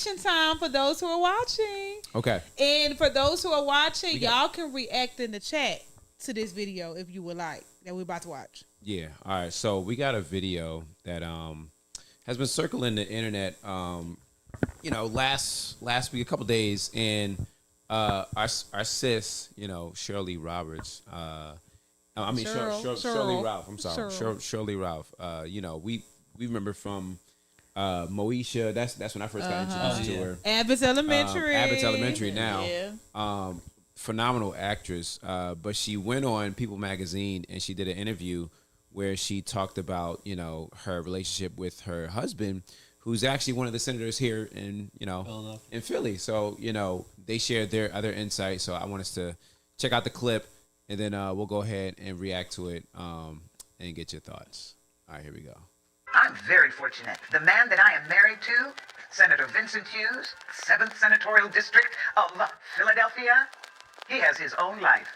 reaction time for those who are watching. Okay. And for those who are watching, y'all can react in the chat to this video if you would like that we're about to watch. Yeah. All right. So we got a video that has been circling the internet. Last week, a couple days, and our sis, Sheryl Lee Roberts. Sheryl Lee Ralph. I'm sorry, Sheryl Lee Ralph. We remember from Moesha. That's when I first got introduced to her. Abbott's Elementary. Now. Yeah. Phenomenal actress. But she went on People Magazine and she did an interview where she talked about her relationship with her husband, who's actually one of the senators here in in Philly. So they shared their other insights. So I want us to check out the clip. And then we'll go ahead and react to it and get your thoughts. All right, here we go. I'm very fortunate. The man that I am married to, Senator Vincent Hughes, 7th Senatorial District of Philadelphia, he has his own life.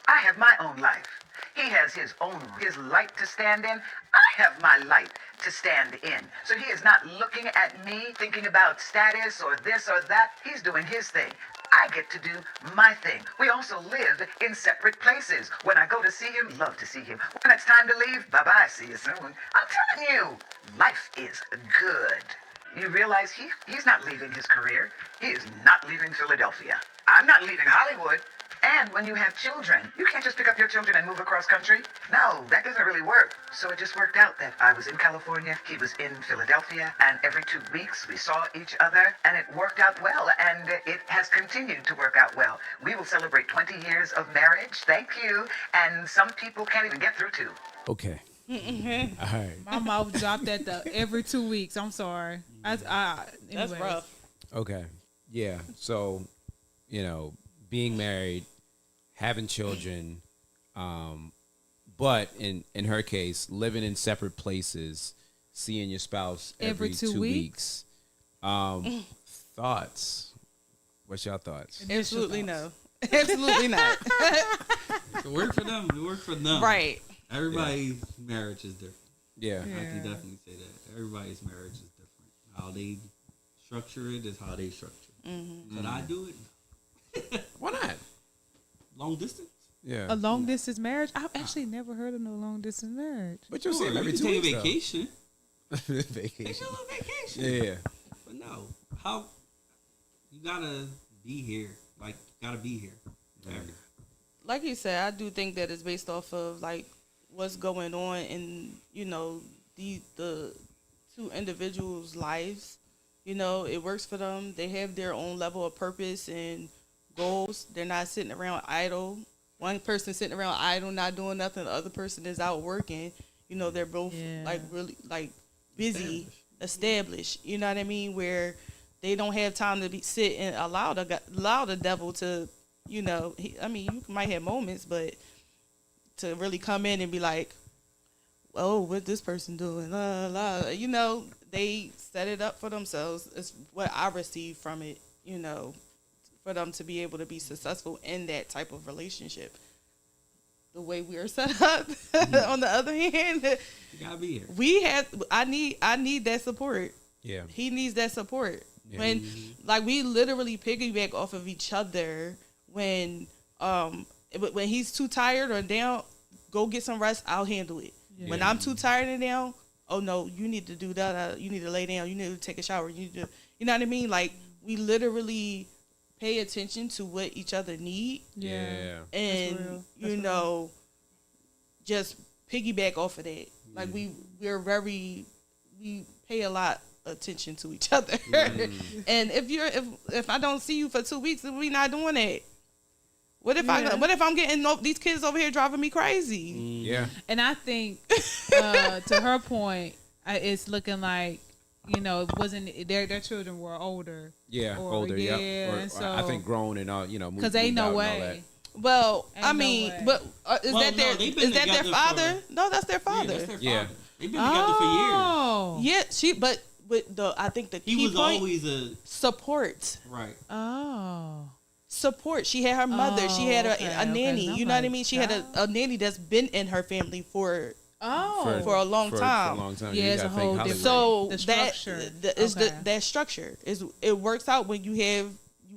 I have my own life. He has his light to stand in. I have my light to stand in. So he is not looking at me, thinking about status or this or that. He's doing his thing. I get to do my thing. We also live in separate places. When I go to see him, love to see him. When it's time to leave, bye-bye, see you soon. I'm telling you, life is good. You realize he's not leaving his career. He is not leaving Philadelphia. I'm not leaving Hollywood. And when you have children, you can't just pick up your children and move across country. No, that doesn't really work. So it just worked out that I was in California, he was in Philadelphia, and every 2 weeks we saw each other, and it worked out well, and it has continued to work out well. We will celebrate 20 years of marriage, thank you, and some people can't even get through 2. Okay. All right. My mouth dropped at every 2 weeks. I'm sorry. That's rough. Okay. Yeah. So, being married, having children, but in her case, living in separate places, seeing your spouse every 2 weeks. Thoughts? What's your thoughts? Absolutely no. Absolutely not. It worked for them. It worked for them. Right. Everybody's marriage is different. Yeah. I can definitely say that. Everybody's marriage is different. How they structure it is how they structure it. Mm-hmm. Could I do it? Why not? Long distance? Yeah. A long distance marriage? I've actually never heard of no long distance marriage. But you'll see Sure, every you 2 can weeks. take a vacation. Vacation. Take a little vacation. Yeah. But no. How you gotta be here. Like, gotta be here. Like you said, I do think that it's based off of like what's going on in, the 2 individuals' lives. It works for them. They have their own level of purpose and goals. They're not sitting around idle. One person sitting around idle, not doing nothing. The other person is out working. They're both like really like busy, established. You know what I mean? Where they don't have time to sit and allow the devil to, you might have moments, but to really come in and be like, oh, what this person doing? They set it up for themselves. It's what I receive from it, for them to be able to be successful in that type of relationship. The way we are set up, on the other hand, you gotta be here. I need that support. Yeah. He needs that support. Yeah. When, like, we literally piggyback off of each other when he's too tired or down, go get some rest, I'll handle it. Yeah. When I'm too tired and down, oh no, you need to do that. You need to lay down. You need to take a shower. You know what I mean? Like, we literally pay attention to what each other need. Yeah. And just piggyback off of that. Like, we pay a lot attention to each other. And if I don't see you for 2 weeks, we not doing that. What if I'm getting these kids over here driving me crazy? Yeah. And I think to her point, it's looking like it wasn't their children were older. Yeah, older. Yeah. Or so, I think grown and all. Because ain't no way. Well, ain't I mean, but is that their father? No, that's their father. Yeah, that's their father. Yeah. They've been together for years. Yeah, I think the key he was point, always a support. Right. Oh. Support. She had her mother. She had a nanny. Okay. You know what I mean? She had a nanny that's been in her family for Oh. for a long time. For a long time. Yeah, You it's a gotta think whole Hollywood. different- So The that structure. is Okay. that structure is it works out when you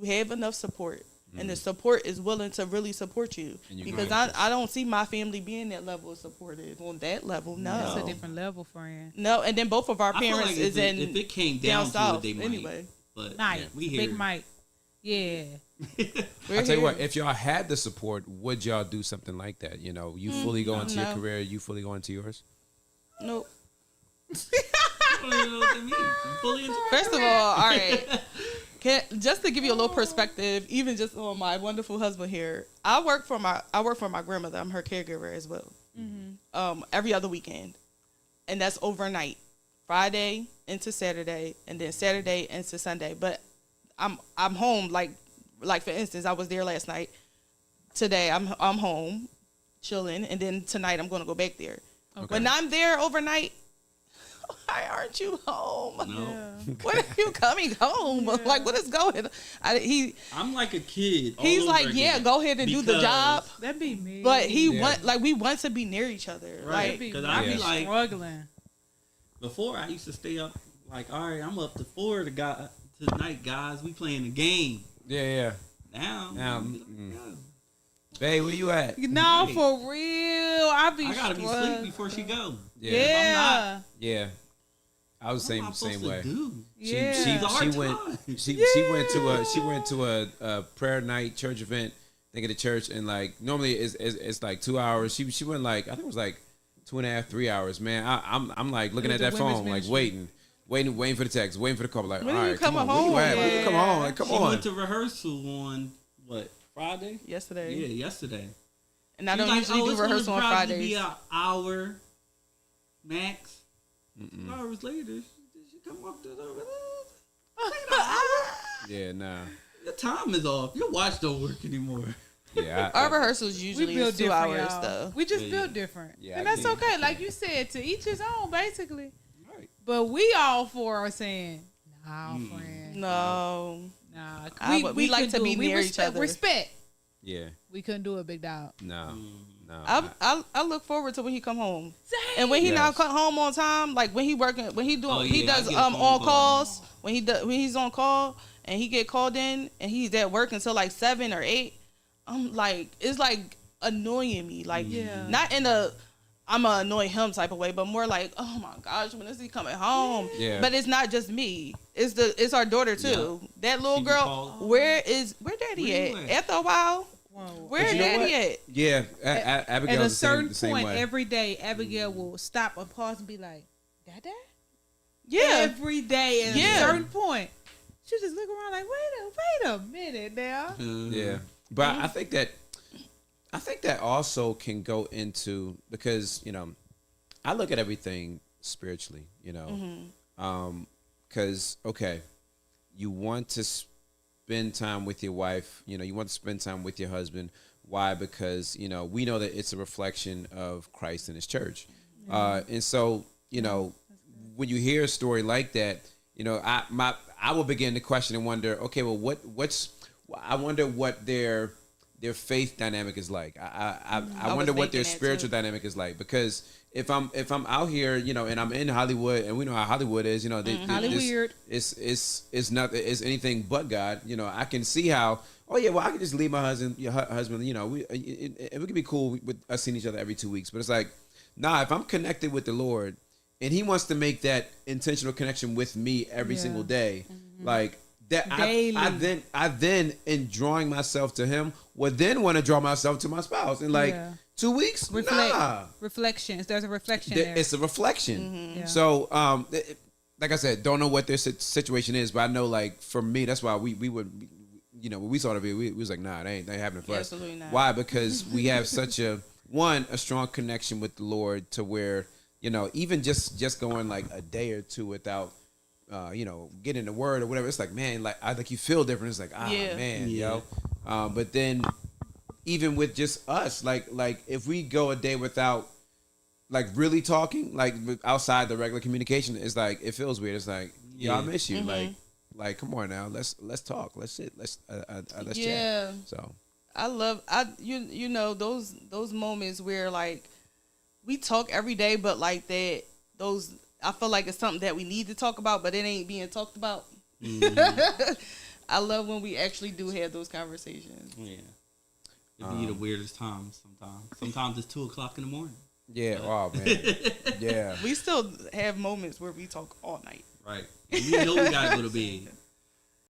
have enough support. And the support is willing to really support you. And you Because grow. I don't see my family being that level of supportive on that level. No. It's a different level, friend. No, and then both of our I feel parents like is in if it came down down to south it, they might. anyway. But Mike, we Big hear Mike. Yeah. We're I tell you here. what, if y'all had the support, would y'all do something like that? You know, you fully go into your no. career, you fully go into yours. Nope. I don't even know what that means. You fully into First of all right. Just to give you a little perspective, even just on my wonderful husband here, I work for my grandmother. I'm her caregiver as well. Every other weekend, and that's overnight, Friday into Saturday, and then Saturday into Sunday. But I'm home like for instance, I was there last night. Today I'm home, chilling, and then tonight I'm going to go back there. Okay. When I'm there overnight, why aren't you home? No. When are you coming home? Like, what is going on? I'm like a kid. all He's over like, yeah, again. go ahead and do the Because- job. That'd be me. But Yeah. we want to be near each other. Right. That'd be Because me. I be Yeah. like, struggling. before I used to stay up, like, all right, I'm up to 4 tonight, guys. We playing a game. Yeah. Now, Now, we like, mm. Babe, where you at? No, Right. for real. I be I gotta be struggling. asleep before she go. Yeah. Yeah. I was What am I same supposed way. to do? Yeah. She Hard went time. she went to a prayer night church event, think of the church, and like normally it's like 2 hours. She went like I think it was like 2.5, 3 hours. Man, I'm like looking at The that women's phone, like ministry. waiting for the text, waiting for the call. Like, When all are you right, come coming on, home? where you at? When you come Yeah. home? Like, come She on. went to rehearsal on what, Friday? Yesterday. Yeah, yesterday. And I She's don't like, usually do it's gonna rehearsal on probably Fridays. Be an hour max. 2 hours later, she come up to the. Yeah, nah. Your time is off. Your watch don't work anymore. Yeah, Our rehearsals We usually build is 2 different, hours y'all. though. We just Yeah, build yeah. different. Yeah, And I that's get it. okay. Like you said, to each his own, basically. Right. But we all four are saying, nah, friend. No. Nah. We like couldn't to do be it. We near each respect, other. Respect. Yeah. We couldn't do it, big dog. No. I look forward to when he come home. Same. And when he Yes. not come home on time, like when he working, when he doing, Oh, he yeah, I does get a phone on call. calls. When he's on call and he get called in and he's at work until like 7 or 8. I'm like, it's like annoying me. Like, Yeah. not in a I'm gonna annoy him type of way, but more like, oh my gosh, when is he coming home? Yeah. But it's not just me. It's our daughter too. That little She be girl. called. Where daddy Where you at? at? After a while, Whoa. where But you know daddy what? at? Yeah. At Abigail's a the certain same point way. every day, Abigail will stop and pause and be like, Dada? Yeah. Every day at Yeah. a certain point. She just look around like, wait a minute now. Yeah, but I think that also can go into because I look at everything spiritually, because okay, you want to spend time with your wife, you want to spend time with your husband. Why? Because we know that it's a reflection of Christ and His church, and so when you hear a story like that, I will begin to question and wonder, okay, well, I wonder what their faith dynamic is like. I wonder what their thinking that spiritual too. dynamic is like, because if I'm out here, and I'm in Hollywood, and we know how Hollywood is, Hollyweird. it's nothing, it's anything but God. I can see how. Oh yeah, well I can just leave my husband. We could be cool with us seeing each other every 2 weeks, but it's like, nah. If I'm connected with the Lord, and He wants to make that intentional connection with me every Yeah. single day, like that. Daily. I then in drawing myself to Him, would then want to draw myself to my spouse in like Yeah. 2 weeks. Nah, Reflections. There's a reflection There- there. it's a reflection. Yeah. So, like I said, don't know what their situation is, but I know, like for me, that's why we would, when we saw the video, we was like, nah, they ain't happening for us. Absolutely not. Why? Because we have such a strong connection with the Lord to where even just going like a day or two without getting the word or whatever, it's like, man, like you feel different. It's like, Yeah. man, Yeah. but then even with just us, like if we go a day without like really talking, like outside the regular communication, it's like it feels weird. It's like, yo, I Yeah. miss you. Like come on now, let's talk, let's sit, let's Yeah. chat. So I love those moments where like we talk every day, but like that, those, I feel like it's something that we need to talk about, but it ain't being talked about. Mm-hmm. I love when we actually do have those conversations. Yeah. It'd be the weirdest times sometimes. Sometimes it's 2:00 in the morning. Yeah. Oh man. Yeah. We still have moments where we talk all night. Right. And we know we gotta go to bed.